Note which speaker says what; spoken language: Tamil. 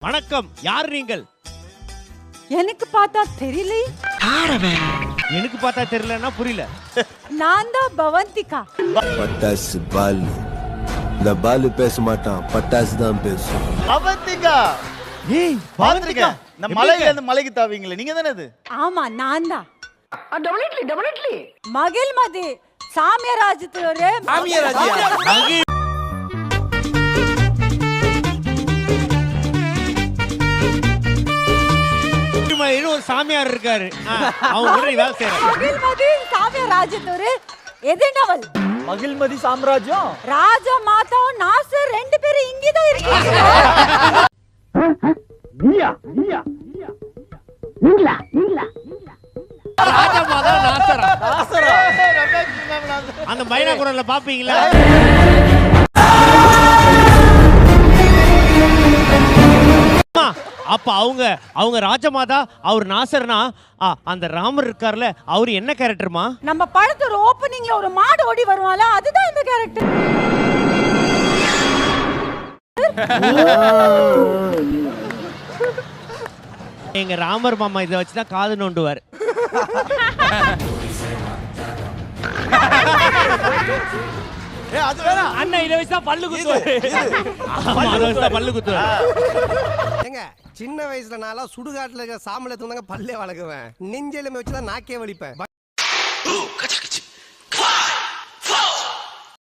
Speaker 1: வணக்கம், யார் நீங்கள்?
Speaker 2: எனக்கு பார்த்தா தெரியல.
Speaker 1: எனக்கு பார்த்தா தெரியலன்னா புரியல.
Speaker 2: நான் தான் பவந்திகா.
Speaker 3: பட்டாசு பாலு. இந்த பாலு பேச மாட்டான், பட்டாசு தான் பேசும்.
Speaker 4: அவந்திகா
Speaker 1: ஏய்,
Speaker 4: பாத்துருக்க இந்த மலையில இருந்து மலைக்கு தாவீங்களே நீங்க தானே அது?
Speaker 2: ஆமா நான் தான். மகிழ்மதி சாமியாராஜத்துல ஒரு
Speaker 1: மகி- மகிழ்மதின்னு ஒரு சாமியார் இருக்காரு. அவங்க கூட நீ வேலை செய்யற.
Speaker 2: மகிழ்மதி சாமியாராஜத்துல ஒரு எதிர்நவல்.
Speaker 4: மகிழ்மதி சாம்ராஜ்யம்
Speaker 2: ராஜா மாதாவும் நாசர் ரெண்டு பேரும் இங்கதான் இருக்காங்க.
Speaker 1: ராஜமாதா நாசரா.
Speaker 4: ஆசரா
Speaker 1: அந்த மைனா குரல்ல பாப்பீங்களா? அம்மா, அப்ப அவங்க ராஜமாதா, அவர் நாசர்னா அந்த ராமர் இருக்கார்ல, அவர் என்ன கேரக்டர்மா?
Speaker 2: நம்ம படத்தோட ஓபனிங்ல ஒரு மாடு ஓடி வருவால, அதுதான் இந்த கேரக்டர்.
Speaker 1: எங்க ராமர் மாமா இதை வச்சுதான் காது நோண்டுவார்.
Speaker 4: அது வேணாம்.
Speaker 1: அண்ணன் இதை வச்சுதான் பல்லு குத்துவாரு. ஆமா, அதை வச்சுதான் பல்லு குத்துவாரு.
Speaker 5: ஏங்க சின்ன வயசுல நான்லாம் சுடுகாட்டுல இருக்கிற சாம்பலை தூந்தாங்க பல்லே வளர்க்குவேன். நெஞ்செலுமை வச்சுதான் நாக்கே வலிப்பேன்.